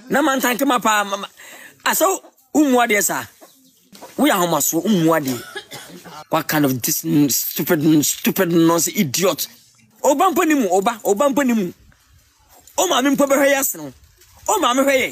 Na man thank my pa. Aso umwadi sa. We are almost umwadi. What kind of this stupid nonsense idiot? Obampanimu, obampanimu. O ma mi pobe hweyas no. O ma me hweye.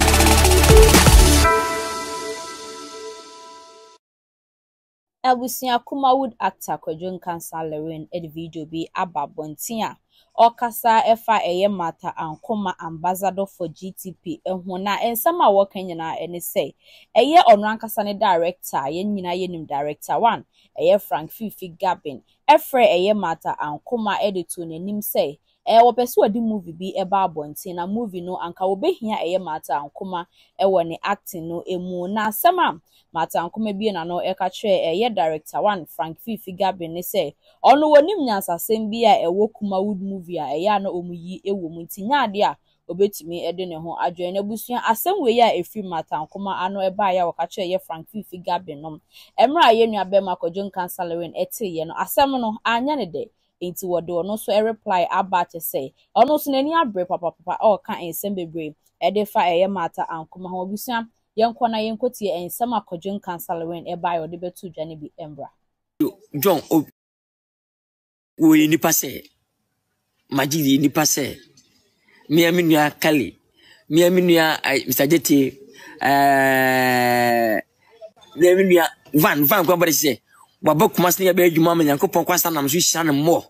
Abusia Kumawood actor Kwajon Cancer Lewin video bi ababontia. Okasa efa eye mata Ankoma ambassador for GTP ehuna na ensama wokan nyina ene say eye ono ankasa ne director ye nyina ye nim director 1 eye Frank Fifi Gabin efre eye mata Ankoma editor nanim say wopese wadi movie bi eba abonti na movie no anka wobehia eye mata Ankoma ewo ne acting no emu na asema mata Ankoma bi na no eka kire eye director 1 Frank Fifi Gabin ne say ono wonim nyansasem bi a ewo Kumawood movie a eye na omuyi ewo mu ntinya ade a obetimi ede ne ho adwen na busua asem we ya efi mata Ankoma ano eba ya woka kire eye Frank Fifi Gabin no emra ye nua be Kwajon Cancer Lewin etiye no asem no anya ne de enti wode ono so reply about say ono so nani abre papa o ka ensem bebre e de fa eye mata Ankoma ho busua yenko na yenkotie ensem Kwajon Cancer Lewin e ba yo de betu dwane bi embra John we ni passe majidi ni passe mi aminua kali mi aminua Mr. Jeti mi aminua van kwa bari se baba kuma sene be adwuma ma Nyankopon kwasa nam so hia ne mo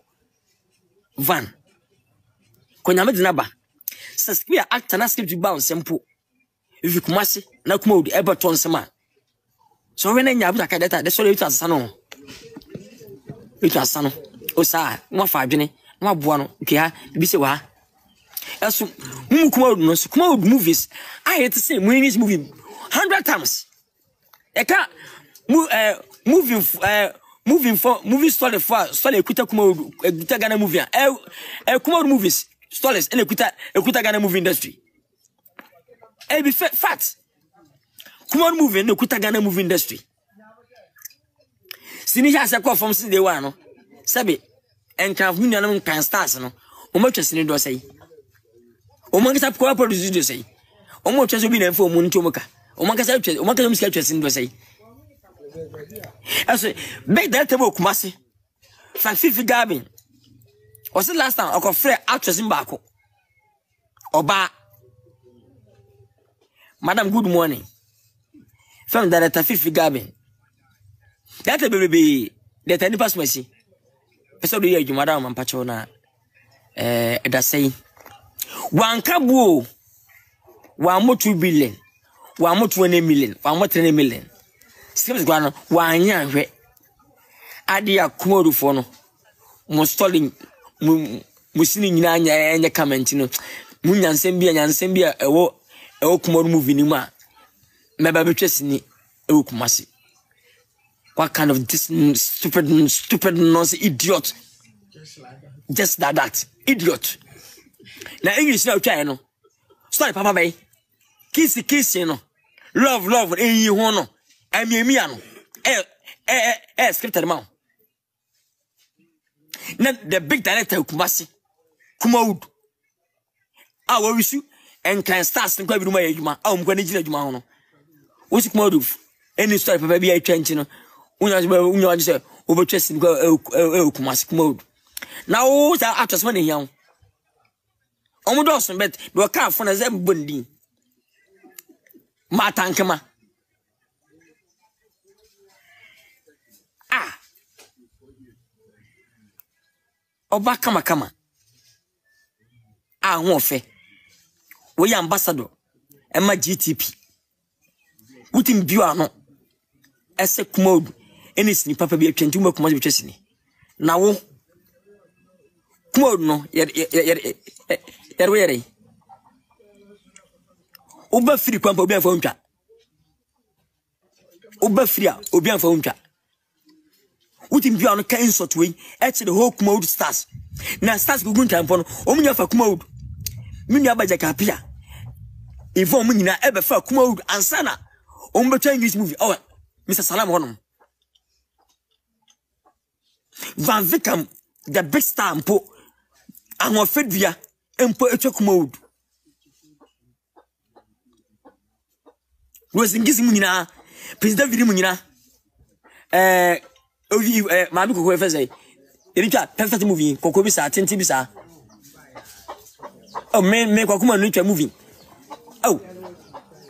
van konya me dinaba saskia actor na script ba onsempo if kuma se na Kumawood Everton sema so we na nya buta ka data de so le asasa no itu asano o sa mo fa adwene mo boa no nke ha bi se wa aso Kumawood no so Kumawood movies I hate to say movies movie 100 times eka movie story for story ekuta Kumawood ekuta Ghana movie Kumawood movies stories and ekuta Ghana movie industry be fact Kumawood movie and ekuta Ghana movie industry sini ya se ko from day one no sabe enka fu nua no kan stars no o ma twese do sei o ma ngasa ko produce do sei o ma twese bi na fo mu nti o maka o ma ngasa twese o ma ngasa musika twese do sei also big that table Kumasi Frank Fifi Gabin was the last time I got free actress in Bako Oba Madam good morning from director Fifi Gabin that baby that any pass mercy so do you madam and pachona that say one kabu 1 more 2 billion 1 more 20 million 1 more 30 million Skims guano wanya hwe ade Kumawood fo no mo stalling musini nyina anya comment no mu nyansem bia ewo Kumawood movie ni ma meba betwesi ni ewo Kumasi what kind of this stupid nonsense idiot just that idiot na English na utwa no story papa bay kiss no love enyi ho no amiamia no scripted man na the big director Kumasi Kumawood we wish and can start to be my adwuma am kwa ni gina adwuma ho no wo si Kumawood any story papa bi atwanchi no unya say obetwesi Kumasi Kumawood na wo sa actors man hian omudoson bet do ka fo na zembondin mata Ankoma Oba kama ho fe we ambassador ema GTP utim biwa no ese Kumawood eni sini papa bi atwanti mo Kumasi betwesi ni na wo Kumawood no yere oba free kwampa obi anfa untwa oba free a obi anfa untwa utim biwa no kan sort we the whole Kumawood stars na stars gugun tampo no omunya fa Kumawood mini Ghpagetv if omunyina ebe fa Kumawood ansana ombetwa English movie Mr. Salam honom Van Vicam the big star mpo anwo fedua mpo etwa Kumawood was in gizim nyina president vidi mu nyina ovi maami kokko efe say erika perfect movie kokko bi sa tenti bi sa oh me kokko no twa movie oh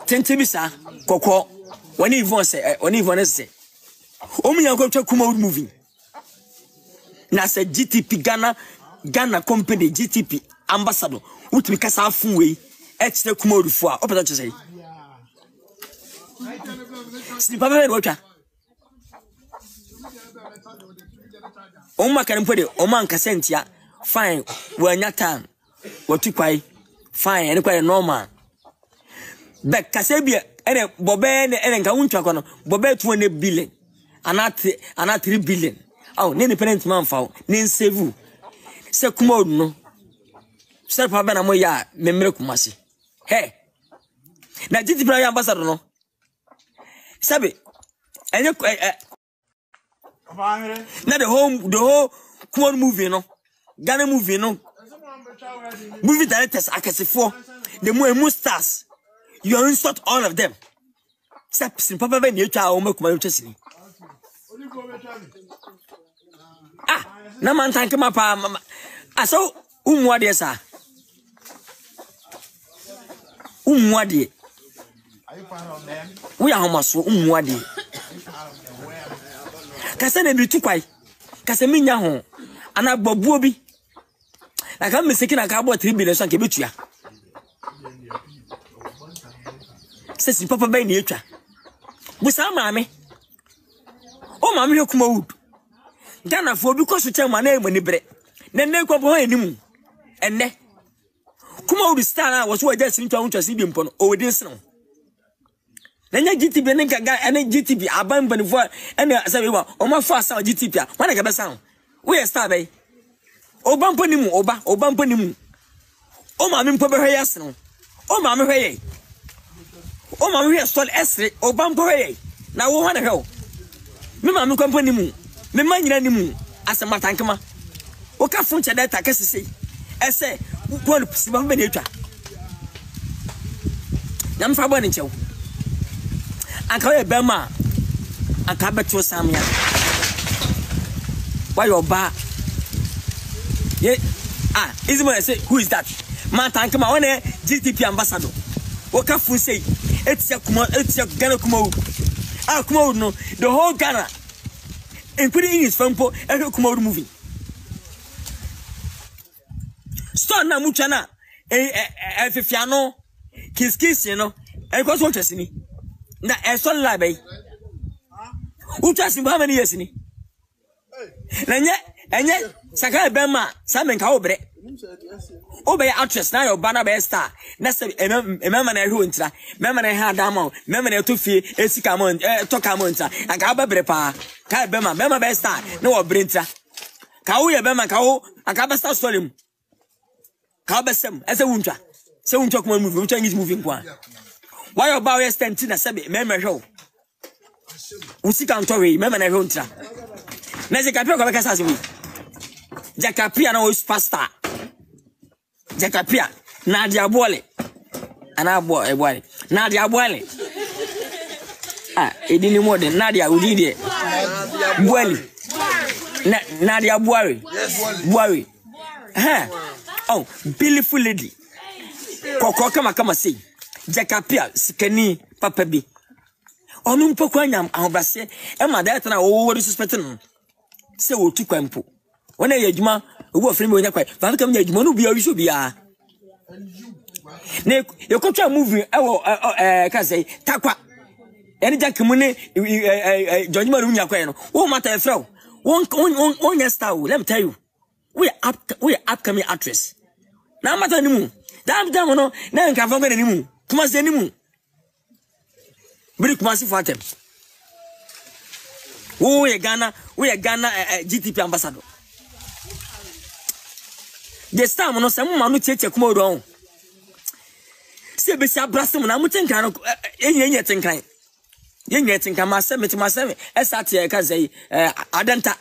tenti bi sa kokko woni even say omi yanko twa Kumawood movie na say GTP Ghana company GTP ambassador utimi kasa afun we etire Kumawood fo a opeta che say snipa be no twa Oma kan pode oma nka sentia fine wanya tan watukwai fine ene kwa normal be kase bia ene bobe ene nka wuntwa kono bobe 200 billion ana 3 billion oh ne independent man fa ne save se Kumawood no se pa be na mo ya memre Kumasi he na GTP na ambassador no sabe enye na the whole Kumawood movie no Ghana movie no movie directors akasefo the more stars you insult all of them step papa be na etwa o makuma etwasini na man tanke mapa aso umwade sa umwade we are homaso umwade kase na bi tukwai kase minya ho ana gbobuo bi na ka meseki na ka abo 3 billion so nke betua sesi papa be na etwa busa maame o maame hwe Kumawood Ghana fo bi koso chema na emani bre nenne kwa bo enimu enne Kumawood star na wo so waja sinitwa wontwase bi mpo no o wedin sene nanya GTP ne gaga ene GTP abamban fo ene sabe wa o ma fa sa GTP a wana ga besa we star bay obampo ni mu obampo ni mu o ma me mpo be hwe yasno o ma me hwe ye o ma me hwe sol esre obampo hwe na wo wana hwe me ma me kwampo ni mu me ma nyina ni mu asema tankema o ka funche data kasese ese ko no pisi ba be na etwa nam fa bo ni chew anka we bema anka beto samia why your ba ye easy man say who is that man thank ma one GTP ambassador o ka fu say etia Ghana Kumawood Kumawood no the whole Ghana including his fampo Kumawood movie start na mucha na fifiano kiss you know e ko so twasini na eso la bay utwasi how many years ni na enye saka bema samen ka obre obey actress na your banner be star na se emema na hwe ntira mema na ha dama mema na to fie esika mon toka mon ntira aka ba bre pa ka mema be star na wo bre ntira ka wo ye bema ka wo aka ba star story mu ka ba sem ese wuntwa se wuntwa kuma movie wuntwa is moving kwa why your bow is 10 na sebe mema hwe usika ntowe mema na hwe ntira na je kapia ko be kasa se wi Jakapia na o superstar Jakapia na diabole ana abo ebwale na diabole edini modern na dia udide bwali na diabwari bwari oh beautiful lady kokko kama say Jakapia sikani papa bi onu mpoko anyam ahobase e ma da na wo suspect no se wo tu kwampo wona ye adwuma obu ofremi onya kwai fa kam nya adwuma no bia wiso bia ne yekotwa movie ewo ka say takwa ene jakimu ne jonjuma ru nya kwai no wo mata efrau won nya star let me tell you we upcoming actress na mata ni mu dam no na nka fa ngene ni mu kuma se ni mu bri kuma si fatem we Ghana GTP ambassador the star no se mma no cheche Kumawood on se be sia brasem na mutenkan no enye tenkan ma se esate e ka say adanta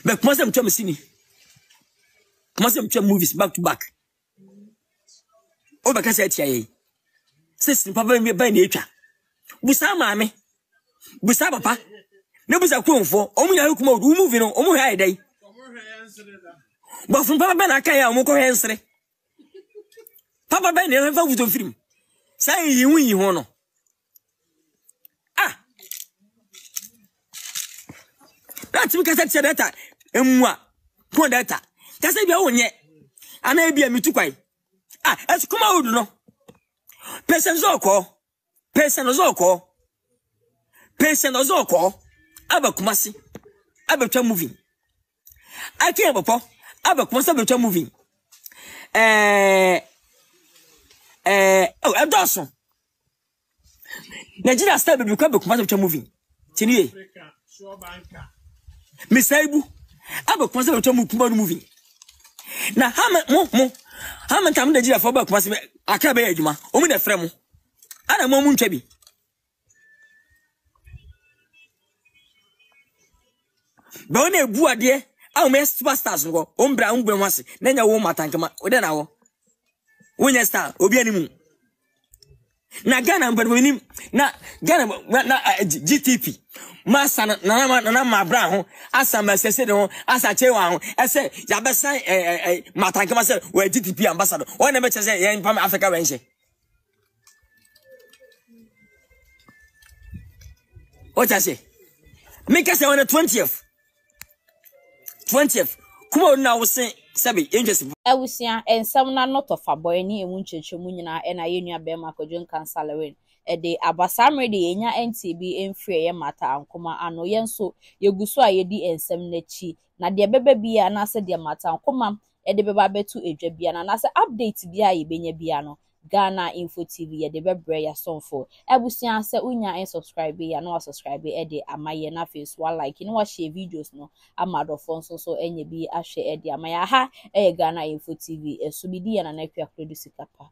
be kuma se mtwa msini kuma se mtwa movies back to back o be ka se atia ye se sin papa me ba na etwa busa maame busa papa ne busa kwonfo omu ya Kumawood wo movie no omu ha edai but from papa ben aka ya omu ko hensere papa ben ne fa vuto film sai yi ho no that's because I said that emwa ko data kase bia wonye ana bia mitu kwai es Kumawood no person zoko aba Kumasi aba twa movie ake bopo aba Kumasi aba twa movie edoso Nigeria star baby kwa aba Kumasi aba twa movie tiniye Misaibu aba Kumasi aba twa movie na hama tam Nigeria for aba Kumasi aka be adwuma omu na frɛ mo ana mo ntwa bi ba ona ebu ade a me superstars ngo ombra ho ase na nya wo matankama ode na wo wonya star obi animu na Ghana mbadwani na Ghana na GTP masa na ma bra ho asa masese de ho asa chewa ho ese ya besan matankama se wa GTP ambassador ona me chese ye pam Africa wenche what I say make us on the 20th Kumawood na wo se sabi interest Ewusia ensam na not of aboy ni emu nchechemu nyina e na yenua be makodwon kansalewin e de abasamre de yenya NTB emfre ye mata Ankoma ano yenso yeguso a yedi ensam nachi na de bebe bia na se de mata Ankoma e de beba betu edwa bia na se update bia ye benya bia no Ghana Info TV ye de bebre ya sonfo Ebusia se unya subscribe ya no subscribe e de amaye na face wa like no wa share videos no amado fonso so enye bi ahwe e de amaya ha e Ghana Info TV e so bidi ya na na kwa produce kapa